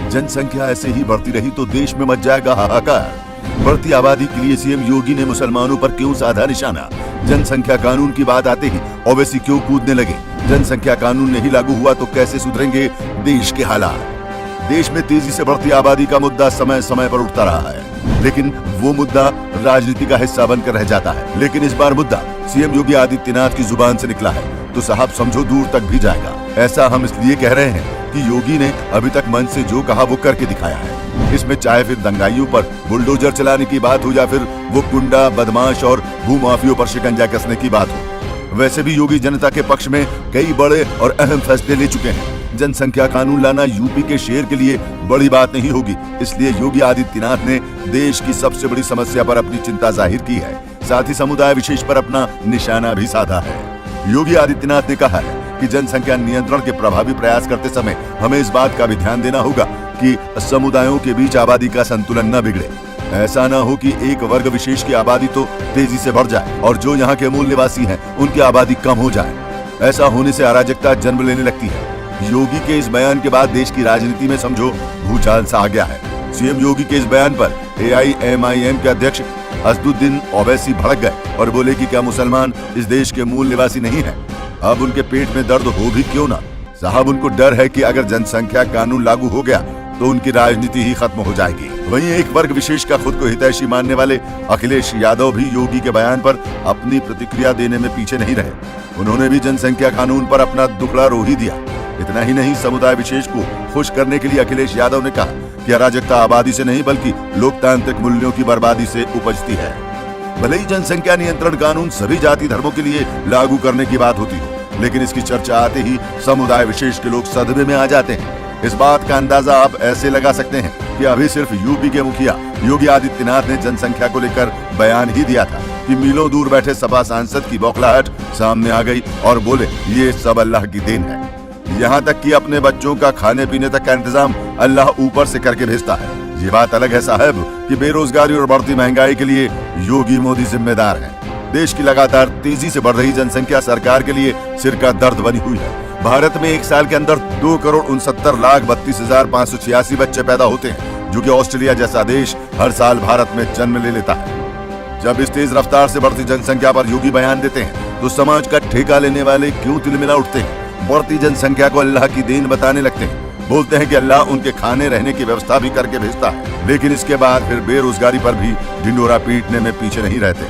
जनसंख्या ऐसे ही बढ़ती रही तो देश में मच जाएगा हाहाकार। बढ़ती आबादी के लिए सीएम योगी ने मुसलमानों पर क्यों साधा निशाना? जनसंख्या कानून की बात आते ही ओवैसी क्यों कूदने लगे? जनसंख्या कानून नहीं लागू हुआ तो कैसे सुधरेंगे देश के हालात? देश में तेजी से बढ़ती आबादी का मुद्दा समय समय पर उठता रहा है, लेकिन वो मुद्दा राजनीति का हिस्सा बनकर रह जाता है। लेकिन इस बार मुद्दा सीएम योगी आदित्यनाथ की जुबान से निकला है तो साहब समझो दूर तक भी जाएगा। ऐसा हम इसलिए कह रहे हैं कि योगी ने अभी तक मन से जो कहा वो करके दिखाया है। इसमें चाहे फिर दंगाइयों पर बुलडोजर चलाने की बात हो या फिर वो गुंडा बदमाश और भूमाफियों पर शिकंजा कसने की बात हो, वैसे भी योगी जनता के पक्ष में कई बड़े और अहम फैसले ले चुके हैं। जनसंख्या कानून लाना यूपी के शेर के लिए बड़ी बात नहीं होगी, इसलिए योगी आदित्यनाथ ने देश की सबसे बड़ी समस्या पर अपनी चिंता जाहिर की है। साथ ही समुदाय विशेष पर अपना निशाना भी साधा है। योगी आदित्यनाथ ने कहा है कि जनसंख्या नियंत्रण के प्रभावी प्रयास करते समय हमें इस बात का भी ध्यान देना होगा कि समुदायों के बीच आबादी का संतुलन न बिगड़े। ऐसा न हो कि एक वर्ग विशेष की आबादी तो तेजी से बढ़ जाए और जो यहाँ के मूल निवासी हैं उनकी आबादी कम हो जाए। ऐसा होने से अराजकता जन्म लेने लगती है। योगी के इस बयान के बाद देश की राजनीति में समझो भूचाल सा आ गया है। सीएम योगी के इस बयान पर AIMIM के अध्यक्ष असदुद्दीन ओवैसी भड़क गए और बोले कि क्या मुसलमान इस देश के मूल निवासी नहीं है? अब उनके पेट में दर्द हो भी क्यों ना साहब, उनको डर है कि अगर जनसंख्या कानून लागू हो गया तो उनकी राजनीति ही खत्म हो जाएगी। वहीं एक वर्ग विशेष का खुद को हितैषी मानने वाले अखिलेश यादव भी योगी के बयान पर अपनी प्रतिक्रिया देने में पीछे नहीं रहे। उन्होंने भी जनसंख्या कानून पर अपना दुखड़ा रो ही दिया। इतना ही नहीं, समुदाय विशेष को खुश करने के लिए अखिलेश यादव ने कहा कि अराजकता आबादी से नहीं बल्कि लोकतांत्रिक मूल्यों की बर्बादी से उपजती है। भले ही जनसंख्या नियंत्रण कानून सभी जाति धर्मों के लिए लागू करने की बात होती हो, लेकिन इसकी चर्चा आते ही समुदाय विशेष के लोग सदमे में आ जाते हैं। इस बात का अंदाजा आप ऐसे लगा सकते हैं कि अभी सिर्फ यूपी के मुखिया योगी आदित्यनाथ ने जनसंख्या को लेकर बयान ही दिया था कि मीलों दूर बैठे सपा सांसद की बौखलाहट सामने आ गई और बोले ये सब अल्लाह की देन है। यहाँ तक कि अपने बच्चों का खाने पीने तक का इंतजाम अल्लाह ऊपर से करके भेजता है। ये बात अलग है साहब कि बेरोजगारी और बढ़ती महंगाई के लिए योगी मोदी जिम्मेदार हैं। देश की लगातार तेजी से बढ़ रही जनसंख्या सरकार के लिए सिर का दर्द बनी हुई है। भारत में एक साल के अंदर 2,69,32,586 बच्चे पैदा होते हैं, जो कि ऑस्ट्रेलिया जैसा देश हर साल भारत में जन्म ले लेता है। जब इस तेज रफ्तार से बढ़ती जनसंख्या पर योगी बयान देते हैं तो समाज का ठेका लेने वाले क्यों तिलमिला उठते हैं? बढ़ती जनसंख्या को अल्लाह की देन बताने लगते हैं। बोलते हैं कि अल्लाह उनके खाने रहने की व्यवस्था भी करके भेजता है, लेकिन इसके बाद फिर बेरोजगारी पर भी ढिंडोरा पीटने में पीछे नहीं रहते।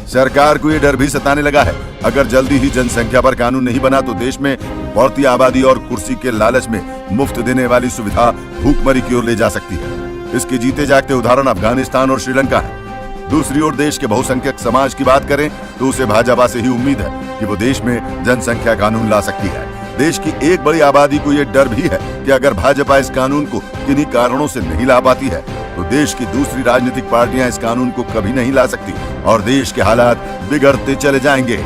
सरकार को ये डर भी सताने लगा है, अगर जल्दी ही जनसंख्या पर कानून नहीं बना तो देश में बढ़ती आबादी और कुर्सी के लालच में मुफ्त देने वाली सुविधा भूखमरी की ओर ले जा सकती है। इसके जीते जागते उदाहरण अफगानिस्तान और श्रीलंका है। दूसरी ओर देश के बहुसंख्यक समाज की बात करें तो उसे भाजपा से ही उम्मीद है कि वो देश में जनसंख्या कानून ला सकती है। देश की एक बड़ी आबादी को ये डर भी है कि अगर भाजपा इस कानून को किन्हीं कारणों से नहीं ला पाती है तो देश की दूसरी राजनीतिक पार्टियां इस कानून को कभी नहीं ला सकती और देश के हालात बिगड़ते चले जाएंगे।